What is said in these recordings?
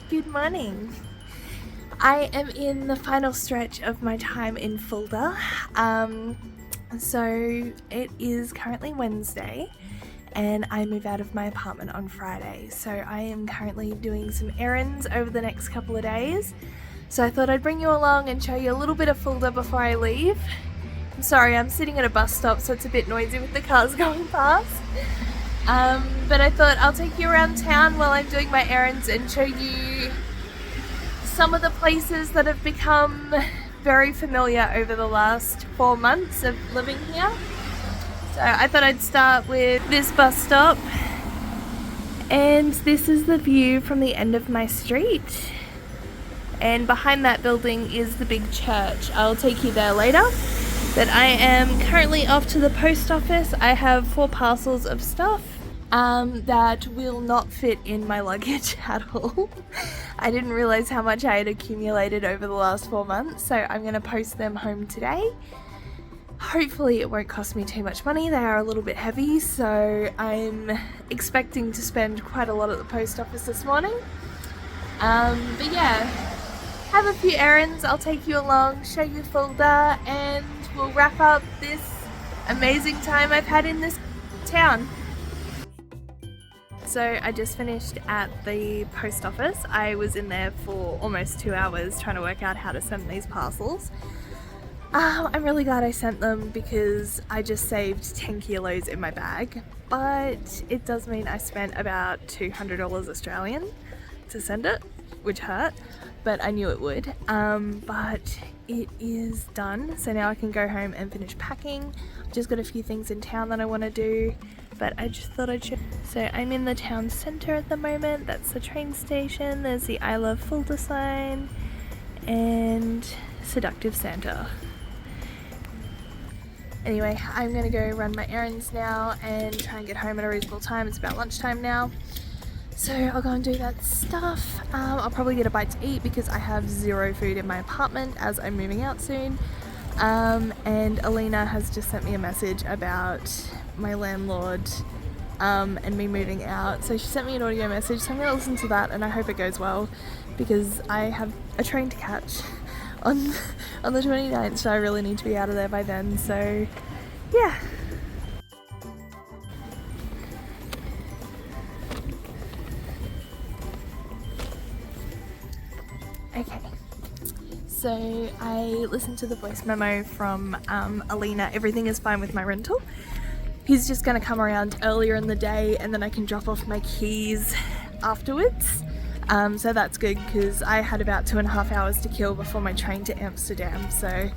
Good morning. I am in the final stretch of my time in Fulda. So it is currently Wednesday and I move out of my apartment on Friday. So I am currently doing some errands over the next couple of days. So I thought I'd bring you along and show you a little bit of Fulda before I leave. I'm sorry, I'm sitting at a bus stop, so it's a bit noisy with the cars going past. But I thought I'll take you around town while I'm doing my errands and show you some of the places that have become very familiar over the last 4 months of living here. So I thought I'd start with this bus stop, and this is the view from the end of my street, and behind that building is the big church. I'll take you there later, but I am currently off to the post office. I have 4 parcels of stuff that will not fit in my luggage at all. I didn't realize how much I had accumulated over the last 4 months, so I'm going to post them home today. Hopefully it won't cost me too much money. They are a little bit heavy, so I'm expecting to spend quite a lot at the post office this morning. But yeah, have a few errands, I'll take you along, show you Fulda, and we'll wrap up this amazing time I've had in this town. So I just finished at the post office. I was in there for almost 2 hours trying to work out how to send these parcels. I'm really glad I sent them because I just saved 10 kilos in my bag, but it does mean I spent about $200 Australian to send it, which hurt, but I knew it would. But it is done, so now I can go home and finish packing. I've just got a few things in town that I want to do, but I just thought I'd show. So I'm in the town centre at the moment. That's the train station. There's the I Love Fulda sign and Seductive Santa. Anyway, I'm gonna go run my errands now and try and get home at a reasonable time. It's about lunchtime now, so I'll go and do that stuff. I'll probably get a bite to eat because I have 0 food in my apartment as I'm moving out soon. And Alina has just sent me a message about my landlord and me moving out. So she sent me an audio message, so I'm going to listen to that and I hope it goes well because I have a train to catch on the 29th, so I really need to be out of there by then. So yeah. Okay. So I listened to the voice memo from Alina. Everything is fine with my rental. He's just going to come around earlier in the day and then I can drop off my keys afterwards. So that's good because I had about 2.5 hours to kill before my train to Amsterdam. So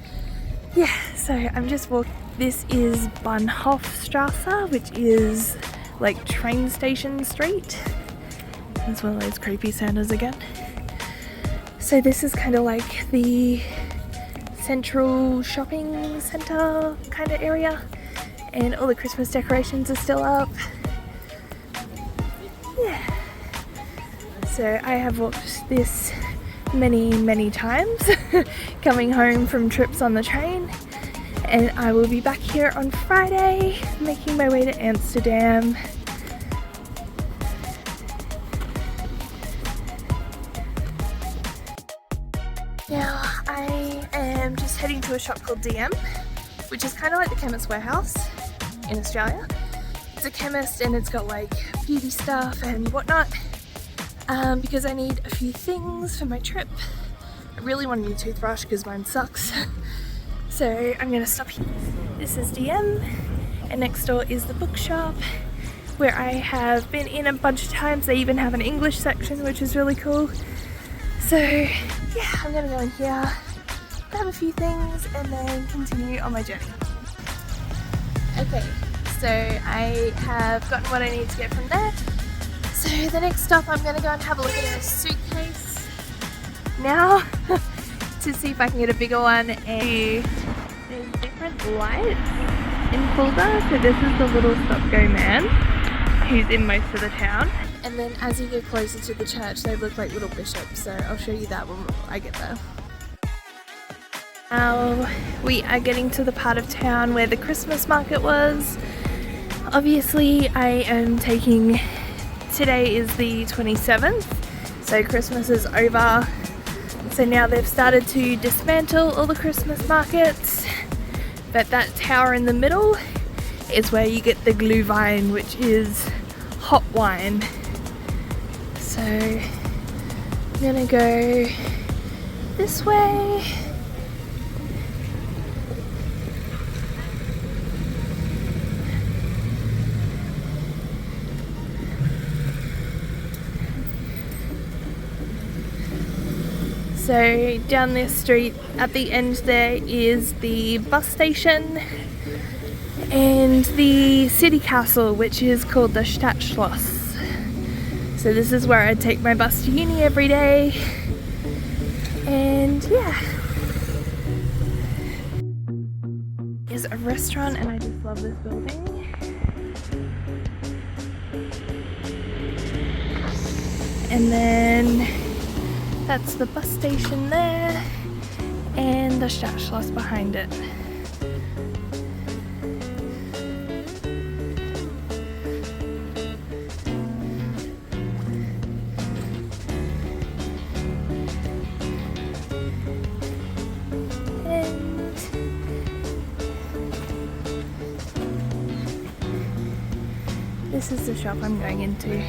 yeah, so I'm just walking. This is Bahnhofstrasse, which is like train station street. It's one of those creepy Santas again. So this is kind of like the central shopping centre kind of area, and all the Christmas decorations are still up. Yeah. So I have walked this many times coming home from trips on the train, and I will be back here on Friday making my way to Amsterdam. Now I am just heading to a shop called DM, which is kind of like the Chemist Warehouse in Australia. It's a chemist and it's got like beauty stuff and whatnot. Because I need a few things for my trip. I really want a new toothbrush because mine sucks. So I'm going to stop here. This is DM, and next door is the bookshop where I have been in a bunch of times. They even have an English section, which is really cool. So yeah, I'm going to go in here, grab a few things, and then continue on my journey. Okay, so I have gotten what I need to get from there. So the next stop, I'm going to go and have a look at a suitcase now to see if I can get a bigger one. And there's different lights in Fulda. So this is the little stop-go man who's in most of the town. And then as you get closer to the church, they look like little bishops. So I'll show you that when I get there. Now we are getting to the part of town where the Christmas market was. Obviously I am taking, today is the 27th, So Christmas is over. So now they've started to dismantle all the Christmas markets. But that tower in the middle is where you get the Glühwein, which is hot wine. So I'm gonna go this way. So down this street at the end there is the bus station and the city castle, which is called the Stadtschloss. So this is where I take my bus to uni every day, and yeah. There's a restaurant and I just love this building. And then that's the bus station there and the Stadtschloss behind it. And this is the shop I'm going into.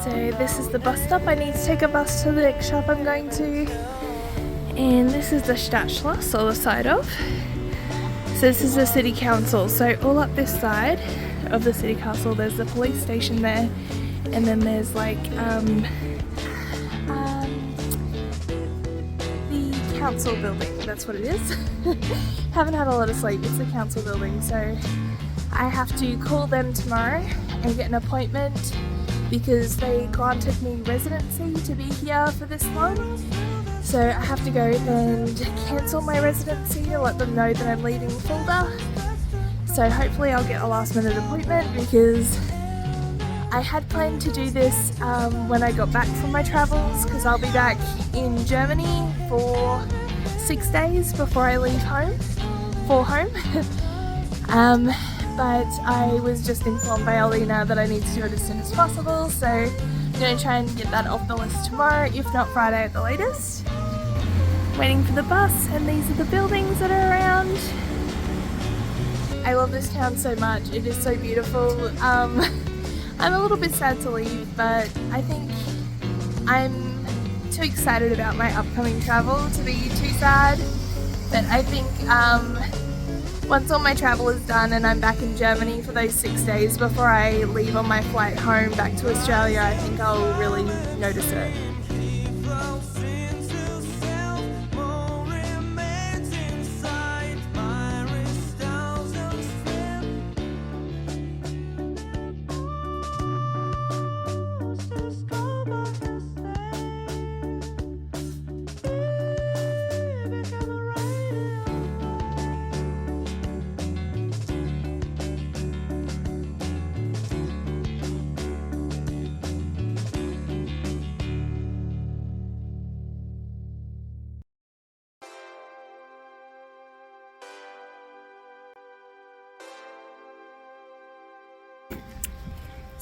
So this is the bus stop. I need to take a bus to the next shop I'm going to. And this is the Stadtschloss, or the side of. So this is the city council. So all up this side of the city castle, there's the police station there. And then there's like the council building. That's what it is. Haven't had a lot of sleep. It's the council building. So I have to call them tomorrow and get an appointment, because they granted me residency to be here for this long. So I have to go and cancel my residency to let them know that I'm leaving Fulda. So hopefully I'll get a last minute appointment, because I had planned to do this when I got back from my travels, because I'll be back in Germany for 6 days before I leave home, for home. But I was just informed by Alina that I need to do it as soon as possible, so I'm going to try and get that off the list tomorrow, if not Friday at the latest. Waiting for the bus, and these are the buildings that are around. I love this town so much, it is so beautiful. I'm a little bit sad to leave, but I think I'm too excited about my upcoming travel to be too sad. But I think once all my travel is done and I'm back in Germany for those 6 days before I leave on my flight home back to Australia, I think I'll really notice it.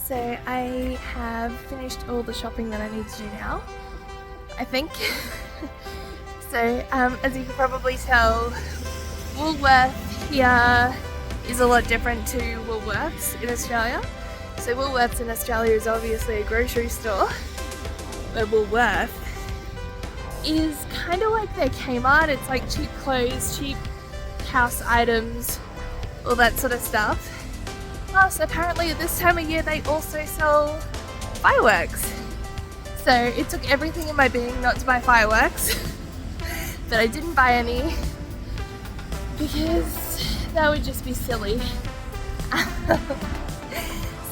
So I have finished all the shopping that I need to do now, I think. So as you can probably tell, Woolworth here is a lot different to Woolworths in Australia. So Woolworths in Australia is obviously a grocery store, but Woolworth is kind of like their Kmart. It's like cheap clothes, cheap house items, all that sort of stuff. Plus, apparently at this time of year they also sell fireworks. So it took everything in my being not to buy fireworks, but I didn't buy any because that would just be silly.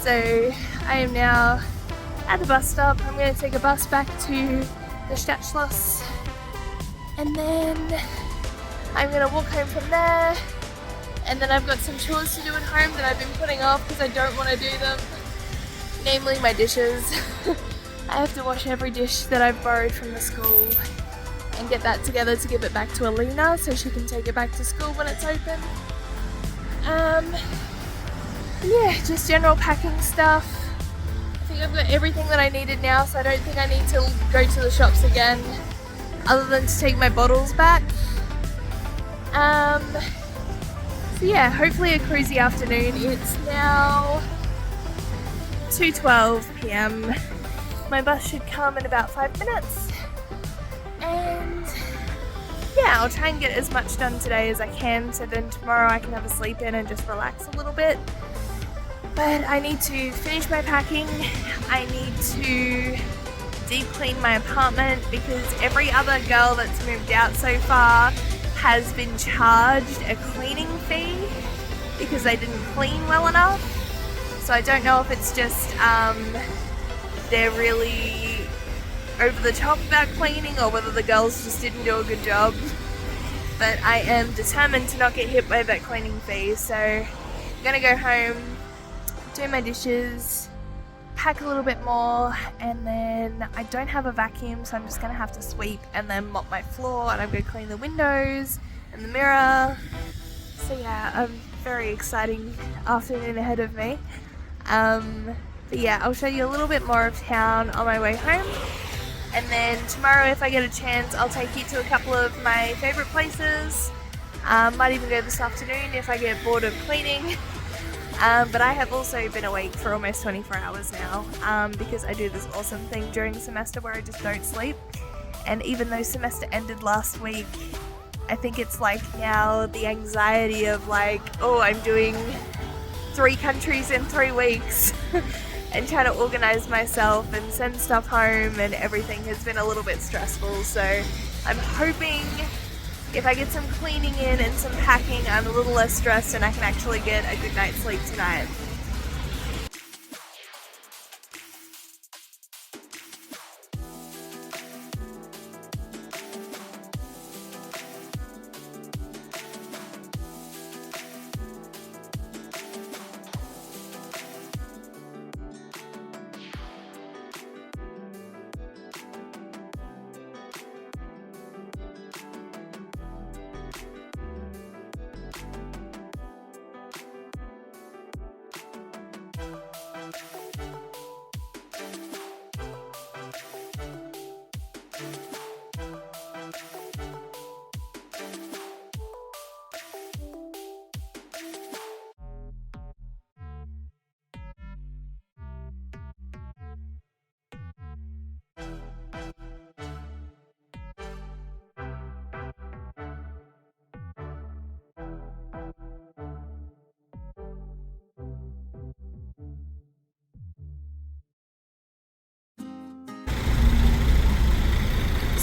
So I am now at the bus stop. I'm going to take a bus back to the Stadtschloss, and then I'm going to walk home from there. And then I've got some chores to do at home that I've been putting off because I don't want to do them. Namely my dishes. I have to wash every dish that I've borrowed from the school. and get that together to give it back to Alina so she can take it back to school when it's open. Yeah, just general packing stuff. I think I've got everything that I needed now, so I don't think I need to go to the shops again other than to take my bottles back. So yeah, hopefully a cruisy afternoon. It's now 2:12 p.m. My bus should come in about 5 minutes. And yeah, I'll try and get as much done today as I can, so then tomorrow I can have a sleep in and just relax a little bit. But I need to finish my packing. I need to deep clean my apartment because every other girl that's moved out so far has been charged a cleaning fee because they didn't clean well enough. So I don't know if it's just they're really over the top about cleaning or whether the girls just didn't do a good job. But I am determined to not get hit by that cleaning fee, so I'm gonna go home, do my dishes, pack a little bit more, and then I don't have a vacuum, so I'm just gonna have to sweep and then mop my floor, and I'm gonna clean the windows and the mirror. So yeah, a very exciting afternoon ahead of me. But yeah, I'll show you a little bit more of town on my way home, and then tomorrow if I get a chance I'll take you to a couple of my favourite places. Might even go this afternoon if I get bored of cleaning. But I have also been awake for almost 24 hours now because I do this awesome thing during the semester where I just don't sleep. And even though semester ended last week, I think it's like now the anxiety of like, oh, I'm doing 3 countries in 3 weeks and trying to organize myself and send stuff home and everything has been a little bit stressful. So I'm hoping if I get some cleaning in and some packing, I'm a little less stressed and I can actually get a good night's sleep tonight.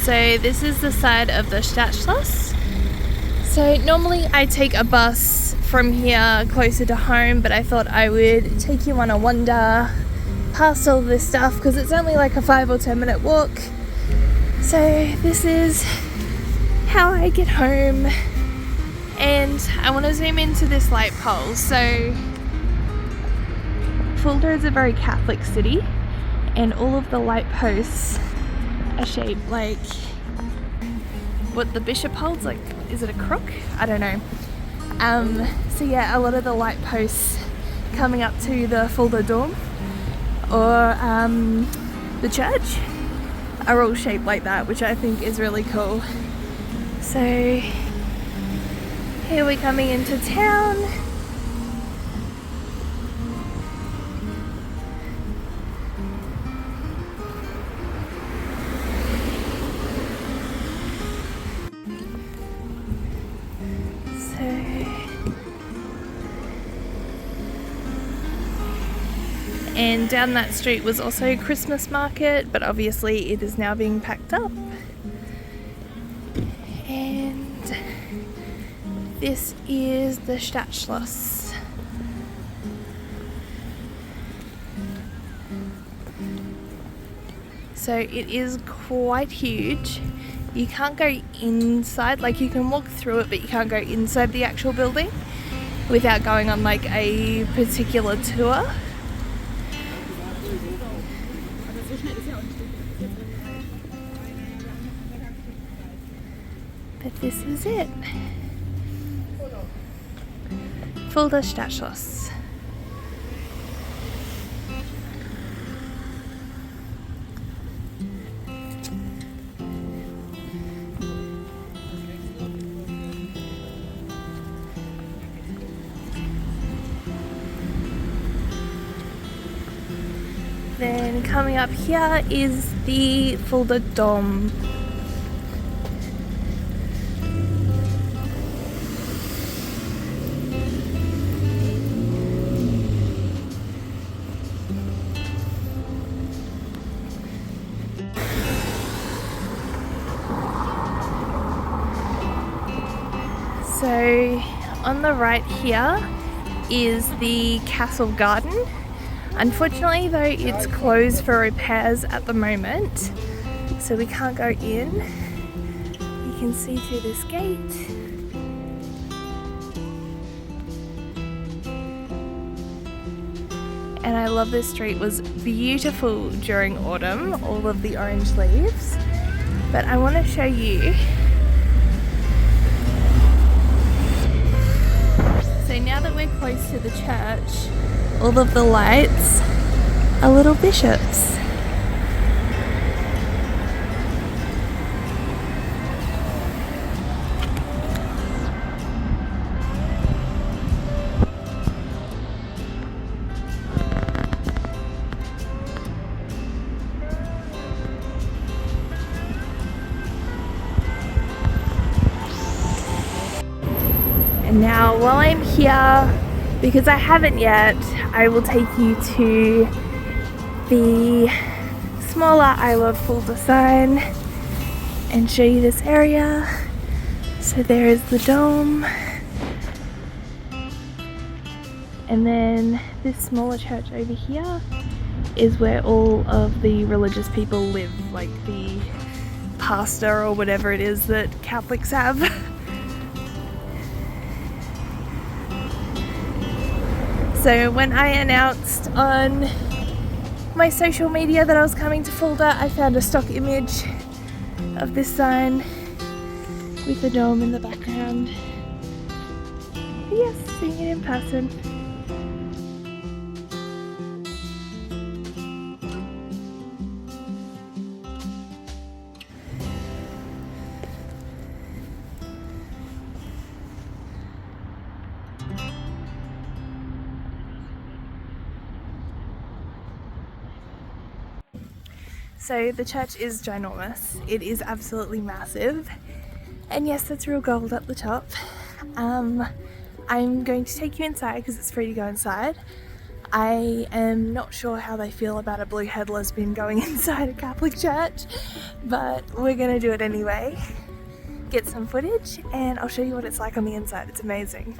So this is the side of the Stadtschloss. So normally I take a bus from here closer to home, but I thought I would take you on a wander past all this stuff because it's only like a 5 or 10 minute walk. So this is how I get home, and I want to zoom into this light pole. So Fulda is a very Catholic city and all of the light posts are shaped like what the bishop holds, like, is it a crook? I don't know. So yeah, a lot of the light posts coming up to the Fulda Dome or the church are all shaped like that, which I think is really cool. So here we're coming into town. And down that street was also a Christmas market, but obviously it is now being packed up. And this is the Stadtschloss. So it is quite huge. You can't go inside, like you can walk through it, but you can't go inside the actual building without going on like a particular tour. this is it. Fulda Stadtschloss. Then coming up here is the Fulda Dom. So on the right here is the Castle Garden. Unfortunately though, it's closed for repairs at the moment, so we can't go in. You can see through this gate. And I love this street. It was beautiful during autumn, all of the orange leaves. But I want to show you. So now that we're close to the church, all of the lights are little bishops. And now while I'm here, because I haven't yet, I will take you to the smaller I Love Fulda sign and show you this area. So there is the dome, and then this smaller church over here is where all of the religious people live, like the pastor or whatever it is that Catholics have. So when I announced on my social media that I was coming to Fulda, I found a stock image of this sign with the dome in the background. But yes, seeing it in person. So the church is ginormous. It is absolutely massive. And yes, that's real gold at the top. I'm going to take you inside because it's free to go inside. I am not sure how they feel about a blue-haired lesbian going inside a Catholic church, but we're gonna do it anyway. Get some footage and I'll show you what it's like on the inside. It's amazing.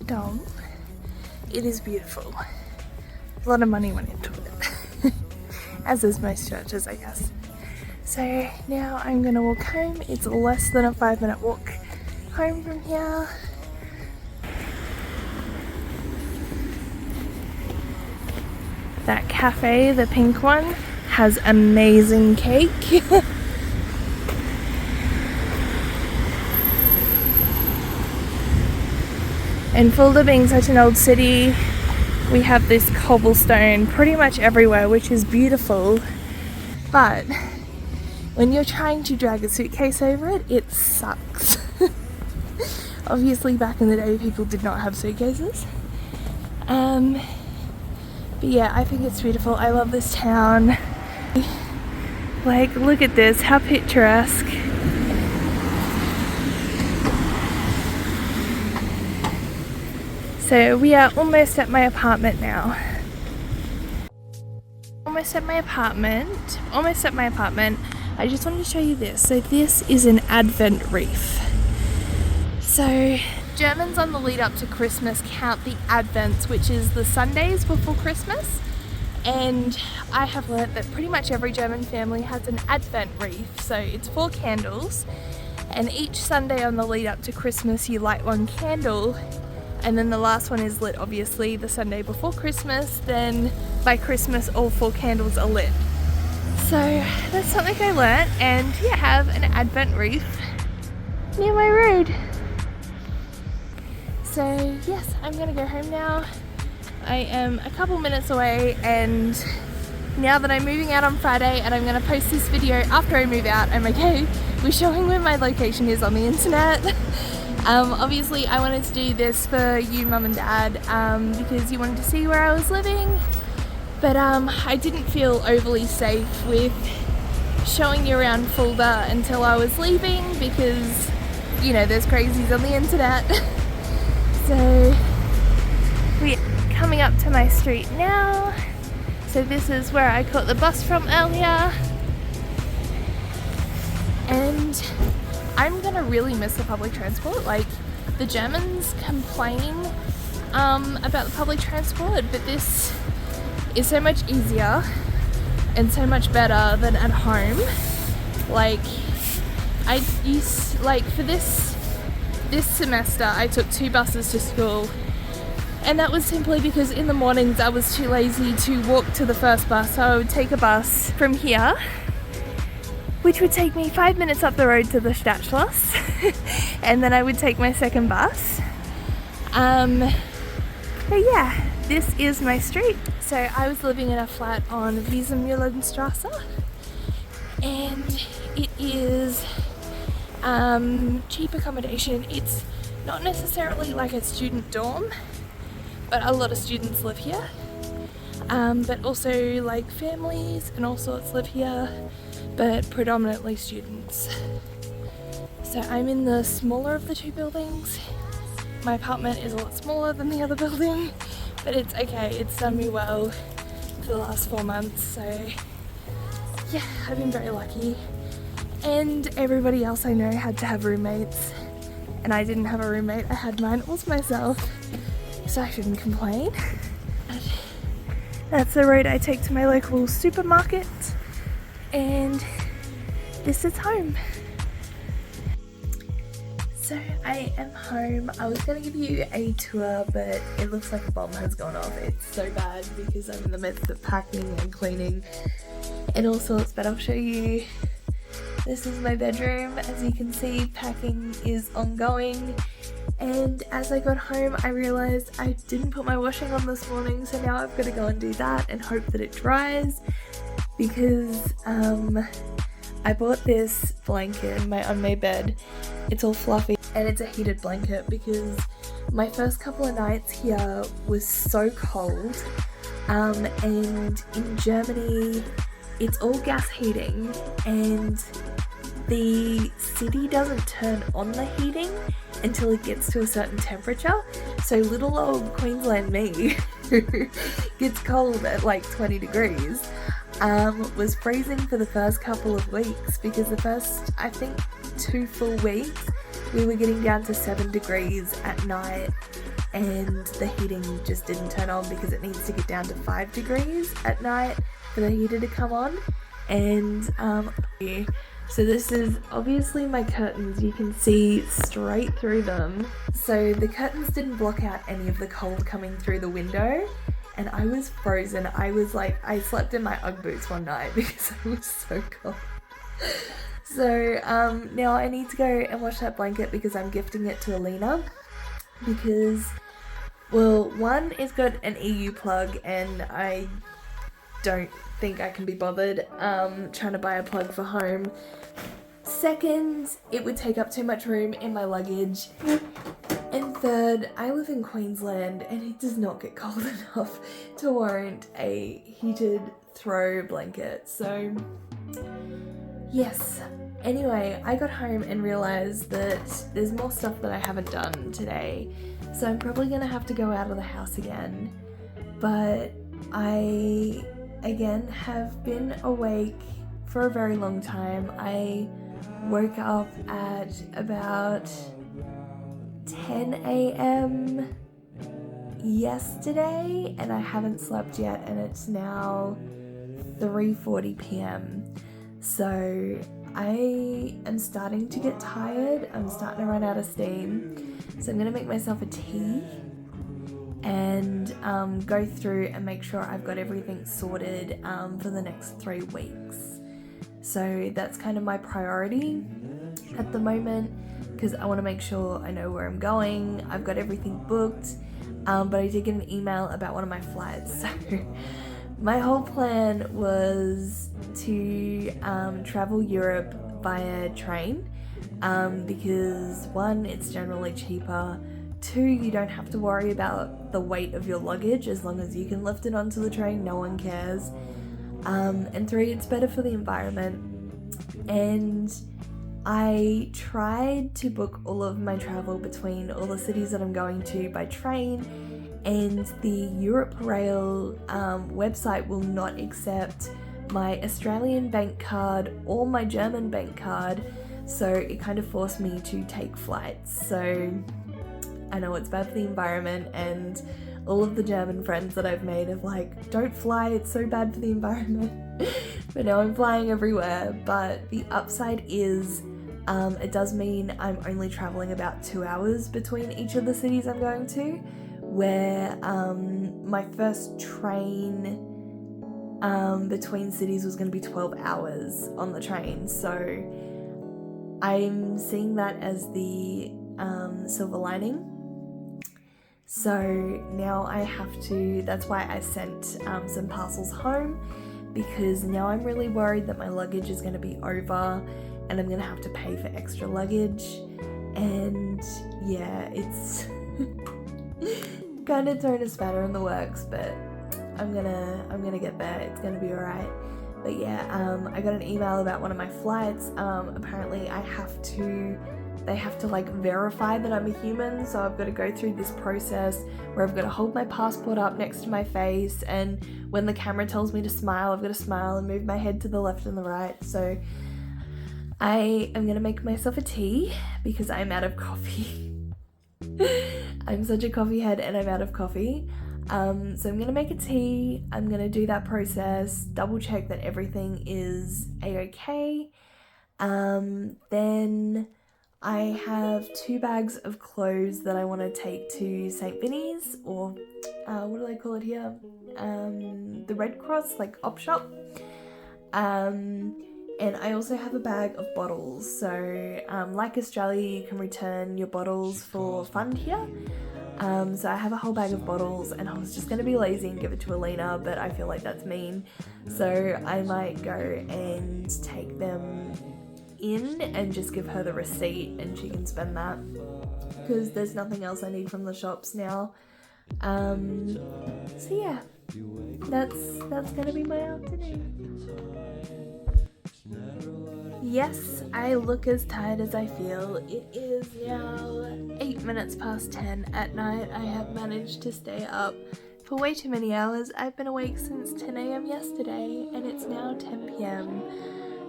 Dome. It is beautiful. A lot of money went into it, as is most churches, I guess. So now I'm gonna walk home. It's less than a 5-minute walk home from here. That cafe, the pink one, has amazing cake. And Fulda being such an old city, we have this cobblestone pretty much everywhere, which is beautiful. But when you're trying to drag a suitcase over it, it sucks. Obviously back in the day people did not have suitcases. But yeah, I think it's beautiful. I love this town. Like, look at this, how picturesque. So we are almost at my apartment now. Almost at my apartment. I just wanted to show you this. So this is an Advent wreath. So Germans on the lead up to Christmas count the Advents, which is the Sundays before Christmas. And I have learnt that pretty much every German family has an Advent wreath. So it's 4 candles, and each Sunday on the lead up to Christmas you light 1 candle. And then the last one is lit, obviously, the Sunday before Christmas. Then by Christmas, all 4 candles are lit. So that's something I learnt, and yeah, have an Advent wreath near my road. So yes, I'm gonna go home now. I am a couple minutes away, and now that I'm moving out on Friday and I'm gonna post this video after I move out, I'm okay with showing where my location is on the internet. Obviously I wanted to do this for you, Mum and Dad, because you wanted to see where I was living, but I didn't feel overly safe with showing you around Fulda until I was leaving, because, you know, there's crazies on the internet. So we're coming up to my street now. So this is where I caught the bus from earlier, and I'm gonna really miss the public transport. Like, the Germans complain about the public transport, but this is so much easier and so much better than at home. Like, I used, like, for this semester I took 2 buses to school, and that was simply because in the mornings I was too lazy to walk to the first bus, so I would take a bus from here, which would take me 5 minutes up the road to the Stadtschloss, and then I would take my second bus. But yeah, this is my street. So I was living in a flat on Wiesenmühlenstraße, and it is cheap accommodation. It's not necessarily like a student dorm, but a lot of students live here. But also like families and all sorts live here, but predominantly students. So I'm in the smaller of the 2 buildings. My apartment is a lot smaller than the other building, but it's okay, it's done me well for the last 4 months, so yeah, I've been very lucky. And everybody else I know had to have roommates, and I didn't have a roommate. I had mine all to myself, so I shouldn't complain. That's the road I take to my local supermarket, and this is home. So I am home. I was going to give you a tour, but it looks like a bomb has gone off. It's so bad because I'm in the midst of packing and cleaning and all sorts, but I'll show you. This is my bedroom. As you can see, packing is ongoing. And as I got home, I realized I didn't put my washing on this morning, so now I've got to go and do that and hope that it dries, because I bought this blanket in my unmade bed. It's all fluffy and it's a heated blanket because my first couple of nights here was so cold, and in Germany it's all gas heating and the city doesn't turn on the heating until it gets to a certain temperature. So little old Queensland me who gets cold at like 20 degrees was freezing for the first couple of weeks, because the first, I think, 2 full weeks we were getting down to 7 degrees at night, and the heating just didn't turn on because it needs to get down to 5 degrees at night for the heater to come on. And so this is obviously my curtains. You can see straight through them. So the curtains didn't block out any of the cold coming through the window, and I was frozen. I was like, I slept in my Ugg boots one night because I was so cold. So now I need to go and wash that blanket because I'm gifting it to Alina, because, well, one, it's got an EU plug and I don't think I can be bothered trying to buy a plug for home. Second, it would take up too much room in my luggage. And third, I live in Queensland and it does not get cold enough to warrant a heated throw blanket. So yes. Anyway, I got home and realised that there's more stuff that I haven't done today. So I'm probably going to have to go out of the house again. But I, again, have been awake for a very long time. I woke up at about 10 a.m. yesterday and I haven't slept yet, and it's now 3:40 p.m. So I am starting to get tired. I'm starting to run out of steam. So I'm going to make myself a tea and go through and make sure I've got everything sorted for the next 3 weeks. So that's kind of my priority at the moment, because I want to make sure I know where I'm going. I've got everything booked, but I did get an email about one of my flights. So my whole plan was to travel Europe via train, because 1, it's generally cheaper, 2, you don't have to worry about the weight of your luggage as long as you can lift it onto the train, no one cares, and 3, it's better for the environment. And I tried to book all of my travel between all the cities that I'm going to by train, and the Europe Rail website will not accept my Australian bank card or my German bank card, so it kind of forced me to take flights. So I know it's bad for the environment, and all of the German friends that I've made have like, don't fly, it's so bad for the environment. But now I'm flying everywhere. But the upside is it does mean I'm only traveling about 2 hours between each of the cities I'm going to, where my first train between cities was going to be 12 hours on the train. So I'm seeing that as the silver lining. So now I have to, that's why I sent some parcels home, because now I'm really worried that my luggage is going to be over and I'm going to have to pay for extra luggage. And yeah, it's kind of thrown a spanner in the works, but I'm gonna get there. It's gonna be alright. But yeah, I got an email about one of my flights. Apparently they have to like verify that I'm a human, so I've got to go through this process where I've got to hold my passport up next to my face, and when the camera tells me to smile, I've got to smile and move my head to the left and the right. So I am gonna make myself a tea because I'm out of coffee. I'm such a coffee head and I'm out of coffee. So I'm gonna make a tea. I'm gonna do that process, double check that everything is a-okay. Then I have 2 bags of clothes that I want to take to St. Vinny's, or what do they call it here? The Red Cross, like op shop. And I also have a bag of bottles. So like Australia, you can return your bottles for fund here. So I have a whole bag of bottles, and I was just going to be lazy and give it to Alina, but I feel like that's mean. So I might go and take them in and just give her the receipt and she can spend that, because there's nothing else I need from the shops now. So yeah, that's gonna be my afternoon. Yes, I look as tired as I feel. It is now 8 minutes past 10 at night. I have managed to stay up for way too many hours. I've been awake since 10 a.m. yesterday and it's now 10 p.m.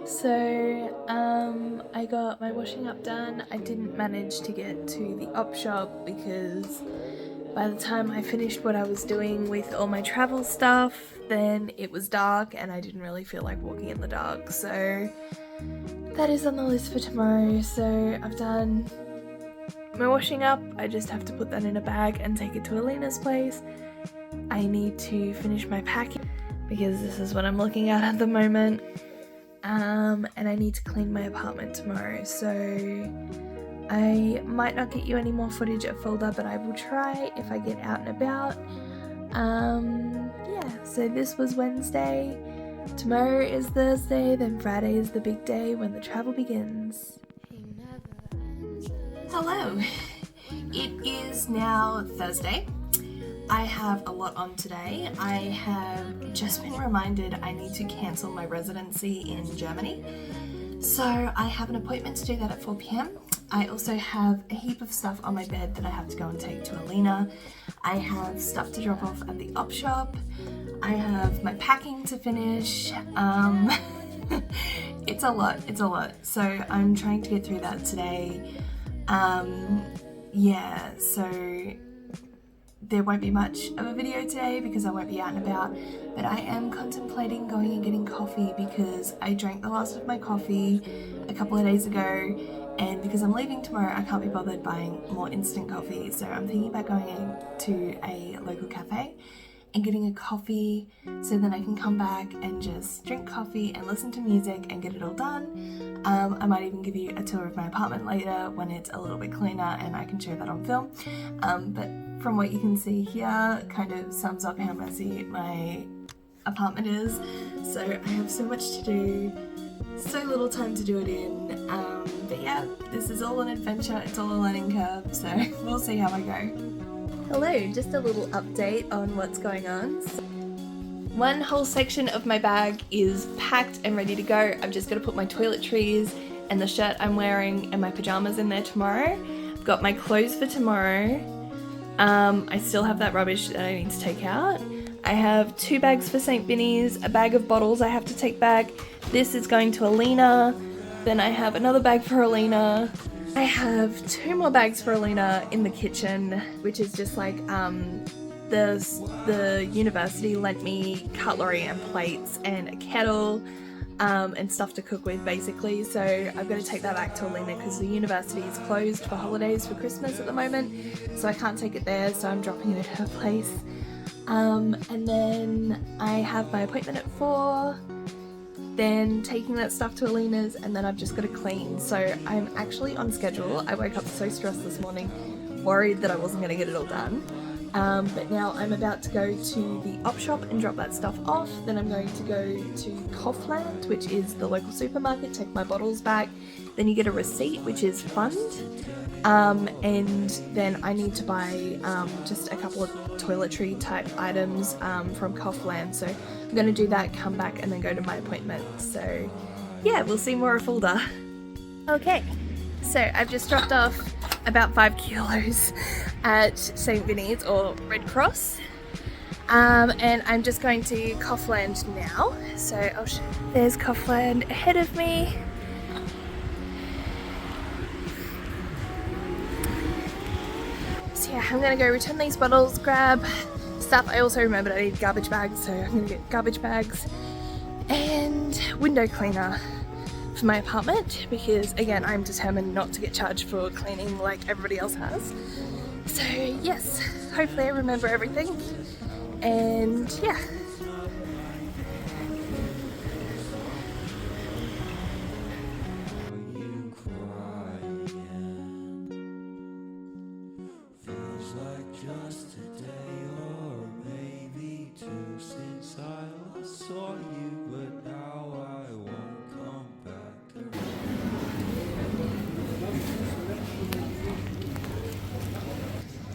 So I got my washing up done. I didn't manage to get to the op shop because by the time I finished what I was doing with all my travel stuff, then it was dark and I didn't really feel like walking in the dark. So that is on the list for tomorrow. So I've done my washing up. I just have to put that in a bag and take it to Alina's place. I need to finish my packing because this is what I'm looking at the moment. And I need to clean my apartment tomorrow, so I might not get you any more footage at Fulda, but I will try if I get out and about. Yeah, so this was Wednesday, tomorrow is Thursday, then Friday is the big day when the travel begins. Hello, it is now Thursday. I have a lot on today. I have just been reminded I need to cancel my residency in Germany. So I have an appointment to do that at 4 p.m. I also have a heap of stuff on my bed that I have to go and take to Alina. I have stuff to drop off at the op shop. I have my packing to finish. It's a lot. So I'm trying to get through that today. Yeah, so there won't be much of a video today because I won't be out and about, but I am contemplating going and getting coffee because I drank the last of my coffee a couple of days ago, and because I'm leaving tomorrow I can't be bothered buying more instant coffee, so I'm thinking about going to a local cafe and getting a coffee so then I can come back and just drink coffee and listen to music and get it all done. I might even give you a tour of my apartment later when it's a little bit cleaner and I can show that on film. But from what you can see here, kind of sums up how messy my apartment is. So I have so much to do, so little time to do it in. But yeah, this is all an adventure, it's all a learning curve, so we'll see how I go. Hello, just a little update on what's going on. One whole section of my bag is packed and ready to go. I've just got to put my toiletries and the shirt I'm wearing and my pajamas in there tomorrow. I've got my clothes for tomorrow. I still have that rubbish that I need to take out. I have 2 bags for St. Vinny's, a bag of bottles I have to take back. This is going to Alina. Then I have another bag for Alina. I have 2 more bags for Alina in the kitchen, which is just like the university lent me cutlery and plates and a kettle and stuff to cook with basically, so I've got to take that back to Alina because the university is closed for holidays for Christmas at the moment, so I can't take it there, so I'm dropping it at her place. And then I have my appointment at 4, then taking that stuff to Alina's, and then I've just got to clean. So I'm actually on schedule. I woke up so stressed this morning, worried that I wasn't going to get it all done. But now I'm about to go to the op shop and drop that stuff off. Then I'm going to go to Kaufland, which is the local supermarket, take my bottles back. Then you get a receipt, which is fund. And then I need to buy just a couple of toiletry type items from Kaufland. So I'm going to do that, come back, and then go to my appointment. So yeah, we'll see more of Fulda. Okay, so I've just dropped off about 5 kilos at St. Vinny's or Red Cross. And I'm just going to Kaufland now. So there's Kaufland ahead of me. I'm gonna go return these bottles, grab stuff. I also remembered I need garbage bags, so I'm gonna get garbage bags and window cleaner for my apartment, because again, I'm determined not to get charged for cleaning like everybody else has. So yes, hopefully I remember everything, and yeah.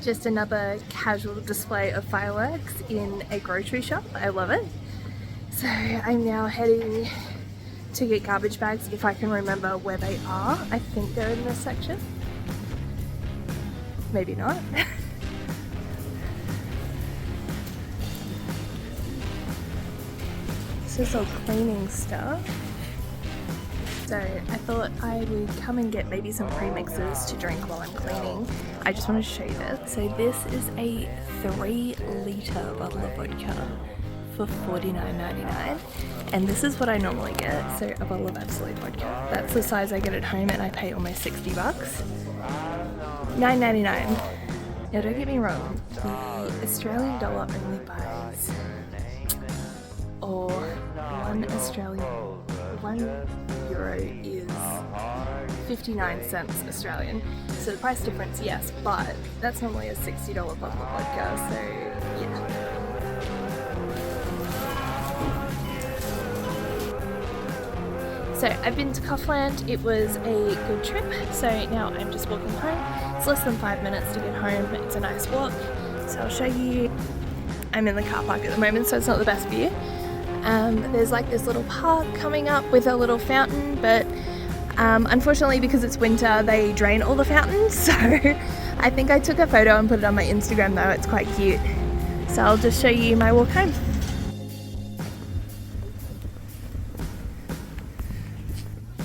Just another casual display of fireworks in a grocery shop. I love it. So I'm now heading to get garbage bags if I can remember where they are. I think they're in this section. Maybe not. This is all cleaning stuff. So I thought I would come and get maybe some premixes to drink while I'm cleaning. I just want to show you this. So this is a 3-litre bottle of vodka for $49.99, and this is what I normally get. So a bottle of Absolute vodka. That's the size I get at home, and I pay almost $60. $9.99. Now don't get me wrong, the Australian dollar only buys, or €1 is 59 cents Australian. So the price difference, yes, but that's normally a $60 bottle of vodka, so yeah. So I've been to Kaufland. It was a good trip, so now I'm just walking home. It's less than 5 minutes to get home. It's a nice walk, so I'll show you. I'm in the car park at the moment, so it's not the best view. There's like this little park coming up with a little fountain, but unfortunately because it's winter they drain all the fountains, so I think I took a photo and put it on my Instagram though. It's quite cute. So I'll just show you my walk home.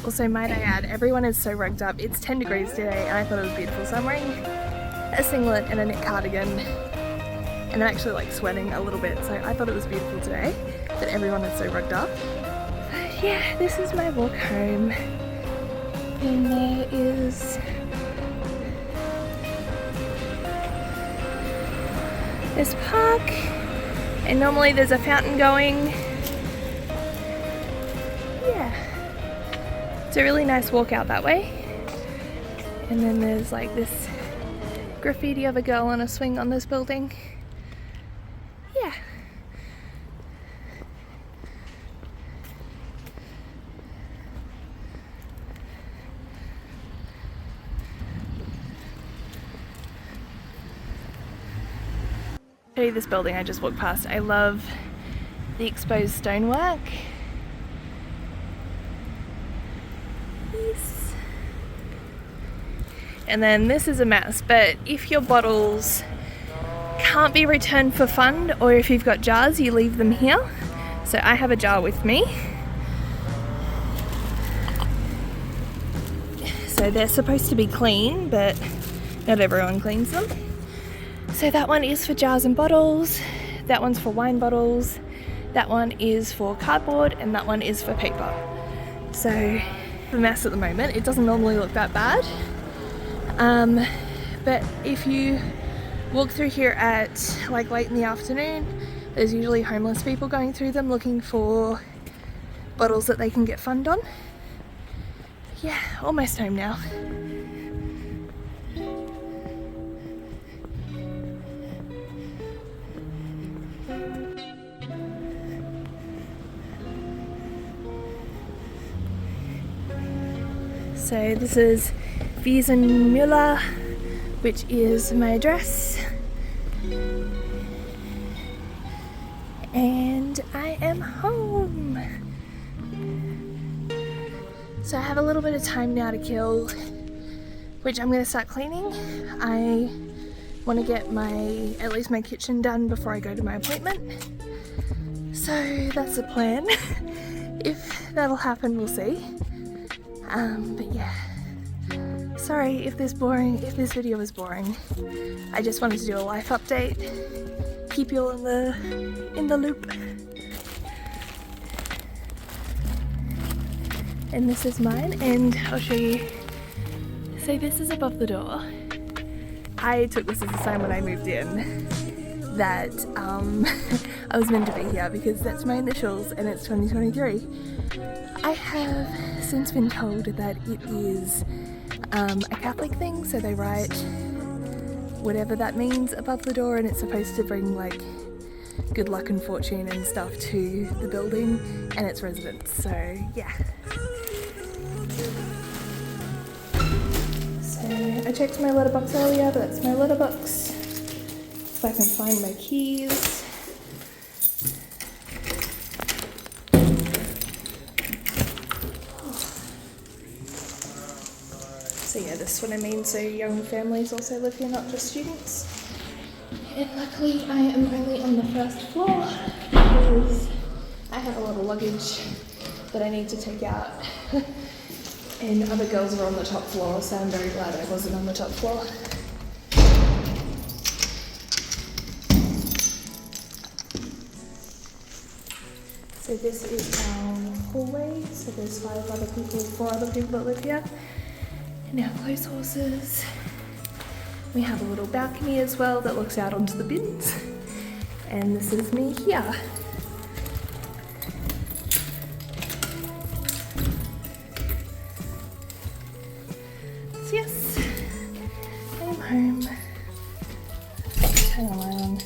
Also, might I add, everyone is so rugged up. It's 10 degrees today and I thought it was beautiful, so I'm wearing a singlet and a knit cardigan, and I'm actually like sweating a little bit, so I thought it was beautiful today. That everyone is so rugged up. Yeah, this is my walk home. And there is this park, and normally there's a fountain going. Yeah, it's a really nice walk out that way. And then there's like this graffiti of a girl on a swing on this building. Yeah. Show you this building I just walked past. I love the exposed stonework. Yes. And then this is a mess, but if your bottles can't be returned for fund, or if you've got jars, you leave them here. So I have a jar with me. So they're supposed to be clean, but not everyone cleans them. So that one is for jars and bottles, that one's for wine bottles, that one is for cardboard, and that one is for paper. So the mess at the moment, it doesn't normally look that bad. But if you walk through here at like late in the afternoon, there's usually homeless people going through them looking for bottles that they can get fund on. Yeah, almost home now. So this is Wiesenmüller, which is my address, and I am home. So I have a little bit of time now to kill, which I'm going to start cleaning. I want to get at least my kitchen done before I go to my appointment. So that's the plan. If that'll happen, we'll see. But yeah, Sorry if this video is boring. I just wanted to do a life update, keep you all in the loop. And this is mine, and I'll show you. So this is above the door. I took this as a sign when I moved in that I was meant to be here because that's my initials and it's 2023. I have since been told that it is a Catholic thing, so they write whatever that means above the door, and it's supposed to bring like good luck and fortune and stuff to the building and its residents, so yeah. So I checked my letterbox earlier, but that's my letterbox. If I can find my keys. So yeah, this is what I mean, so young families also live here, not just students. And luckily I am only on the first floor because I have a lot of luggage that I need to take out. And other girls are on the top floor, so I'm very glad I wasn't on the top floor. So this is our hallway, so there's 4 other people that live here. And our clothes horses. We have a little balcony as well that looks out onto the bins. And this is me here. So yes, I'm home. Turn the light on.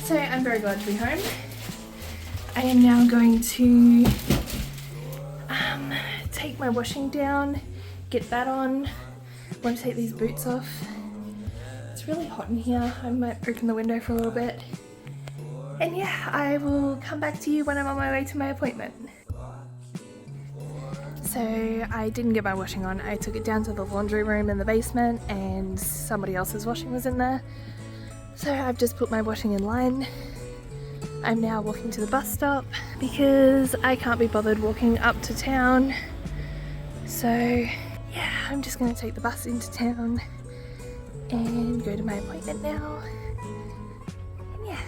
So I'm very glad to be home. I am now going to take my washing down, get that on. I want to take these boots off. It's really hot in here. I might open the window for a little bit. And yeah, I will come back to you when I'm on my way to my appointment. So I didn't get my washing on. I took it down to the laundry room in the basement and somebody else's washing was in there. So I've just put my washing in line. I'm now walking to the bus stop because I can't be bothered walking up to town. So yeah, I'm just going to take the bus into town and go to my appointment now. And yeah.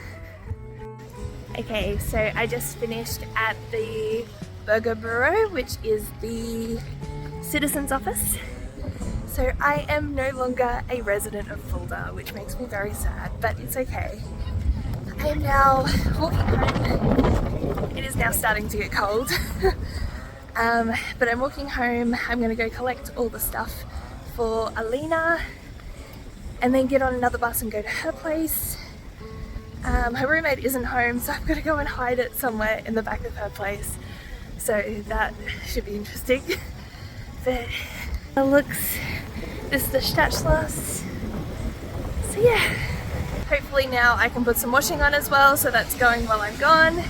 Okay, so I just finished at the Burger Bureau, which is the citizen's office. So I am no longer a resident of Fulda, which makes me very sad, but it's okay. I am now walking home. It is now starting to get cold. But I'm walking home. I'm going to go collect all the stuff for Alina and then get on another bus and go to her place. Her roommate isn't home, so I've got to go and hide it somewhere in the back of her place. So that should be interesting. But it looks, this is the Stadtschloss. So yeah, hopefully now I can put some washing on as well, so that's going while I'm gone.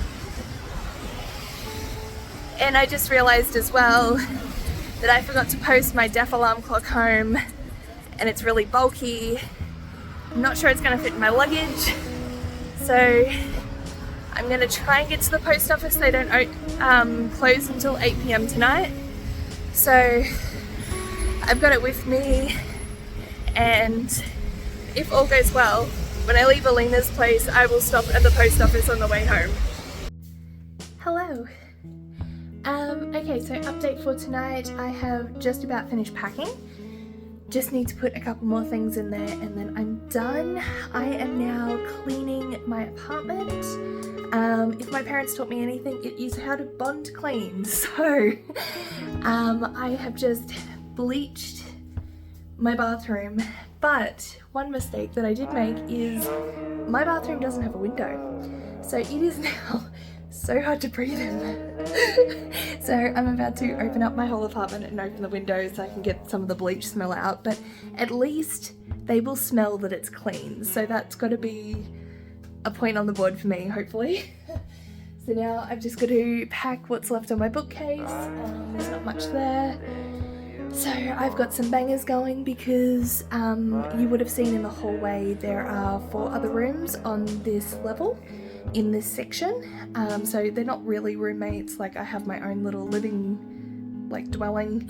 And I just realised as well that I forgot to post my deaf alarm clock home, and it's really bulky. I'm not sure it's going to fit in my luggage, so I'm going to try and get to the post office. They don't close until 8 PM tonight, so I've got it with me, and if all goes well, when I leave Alina's place, I will stop at the post office on the way home. Hello. Okay, so update for tonight. I have just about finished packing. Just need to put a couple more things in there and then I'm done. I am now cleaning my apartment. If my parents taught me anything, it is how to bond clean. So I have just bleached my bathroom, but one mistake that I did make is my bathroom doesn't have a window. So it is now so hard to breathe in. So I'm about to open up my whole apartment and open the windows so I can get some of the bleach smell out, but at least they will smell that it's clean. So that's got to be a point on the board for me, hopefully. So now I've just got to pack what's left on my bookcase. There's not much there. So I've got some bangers going because you would have seen in the hallway there are 4 other rooms on this level in this section. So they're not really roommates, like I have my own little living dwelling.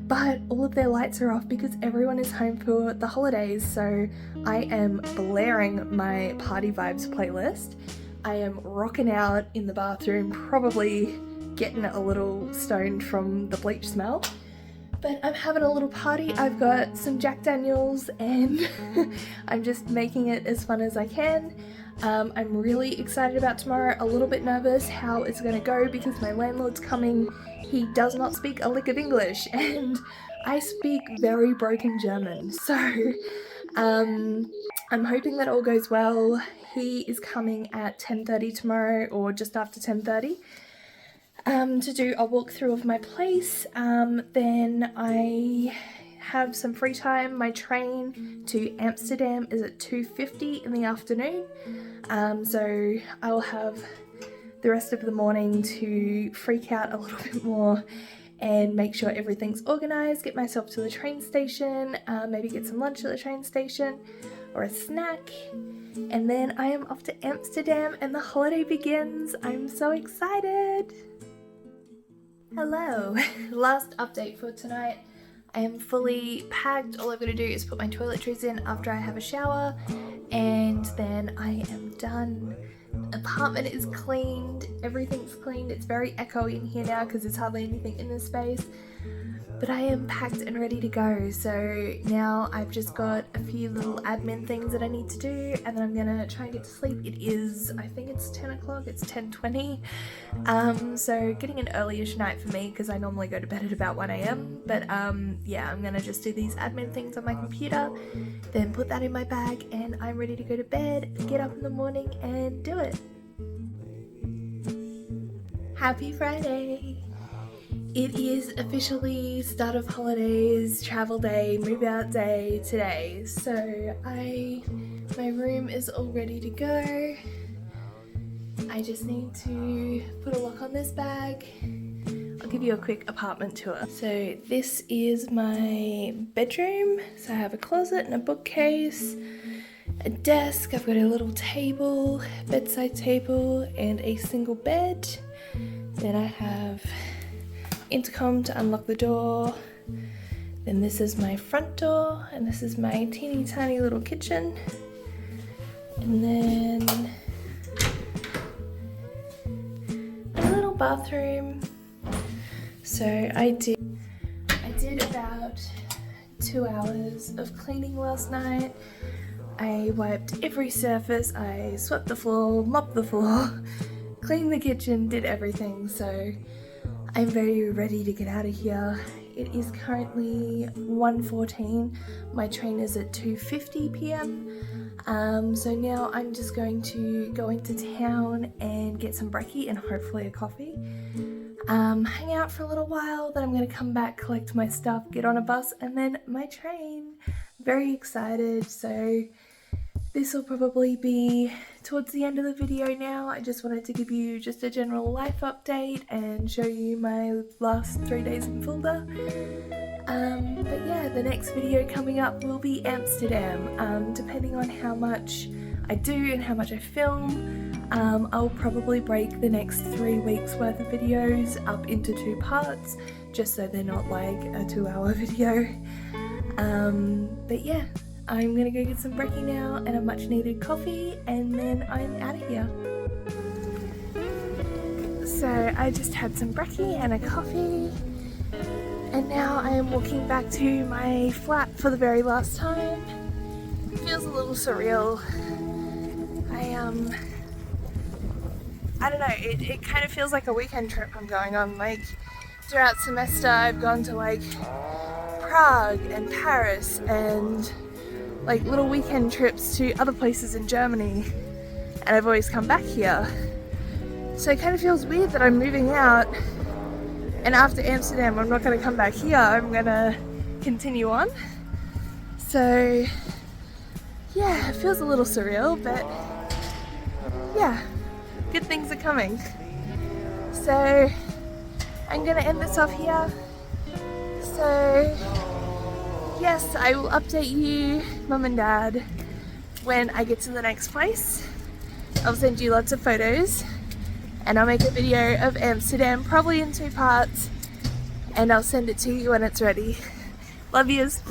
But all of their lights are off because everyone is home for the holidays, so I am blaring my Party Vibes playlist. I am rocking out in the bathroom, probably getting a little stoned from the bleach smell, but I'm having a little party. I've got some Jack Daniels and I'm just making it as fun as I can. I'm really excited about tomorrow, a little bit nervous how it's going to go because my landlord's coming. He does not speak a lick of English and I speak very broken German, so I'm hoping that all goes well. He is coming at 10:30 tomorrow, or just after 10:30, to do a walkthrough of my place. Then I have some free time. My train to Amsterdam is at 2:50 in the afternoon, so I'll have the rest of the morning to freak out a little bit more and make sure everything's organised, get myself to the train station, maybe get some lunch at the train station or a snack, and then I am off to Amsterdam and the holiday begins. I'm so excited! Hello! Last update for tonight. I am fully packed. All I've got to do is put my toiletries in after I have a shower and then I am done. Apartment is cleaned, everything's cleaned. It's very echoey in here now because there's hardly anything in this space, but I am packed and ready to go. So now I've just got a few little admin things that I need to do and then I'm gonna try and get to sleep. It is, I think it's 10 o'clock, it's 10:20, so getting an early-ish night for me because I normally go to bed at about 1 AM, but yeah, I'm gonna just do these admin things on my computer, then put that in my bag and I'm ready to go to bed, get up in the morning and do it. Happy Friday! It is officially start of holidays, travel day, move out day today. So my room is all ready to go. I just need to put a lock on this bag. I'll give you a quick apartment tour. So this is my bedroom. So I have a closet and a bookcase, a desk, I've got a little table, bedside table and a single bed. Then I have intercom to unlock the door. Then this is my front door and this is my teeny tiny little kitchen. And then a little bathroom. So I did about 2 hours of cleaning last night. I wiped every surface, I swept the floor, mopped the floor, cleaned the kitchen, did everything, so I'm very ready to get out of here. It is currently 1:14, my train is at 2:50 PM, so now I'm just going to go into town and get some brekkie and hopefully a coffee. Hang out for a little while, then I'm going to come back, collect my stuff, get on a bus, and then my train. Very excited, so this will probably be towards the end of the video now. I just wanted to give you just a general life update and show you my last 3 days in Fulda. But yeah, the next video coming up will be Amsterdam. Depending on how much I do and how much I film, I'll probably break the next 3 weeks worth of videos up into 2 parts, just so they're not like a 2-hour video. But yeah, I'm gonna go get some brekkie now and a much needed coffee and then I'm out of here. So I just had some brekkie and a coffee and now I am walking back to my flat for the very last time. It feels a little surreal. I don't know, it kind of feels like a weekend trip I'm going on. Like throughout semester I've gone to like Prague and Paris and like little weekend trips to other places in Germany, and I've always come back here. So it kind of feels weird that I'm moving out and after Amsterdam I'm not going to come back here, I'm going to continue on. So yeah, it feels a little surreal, but yeah, good things are coming. So I'm going to end this off here. So yes, I will update you, Mum and Dad, when I get to the next place. I'll send you lots of photos and I'll make a video of Amsterdam, probably in 2 parts, and I'll send it to you when it's ready. Love yous.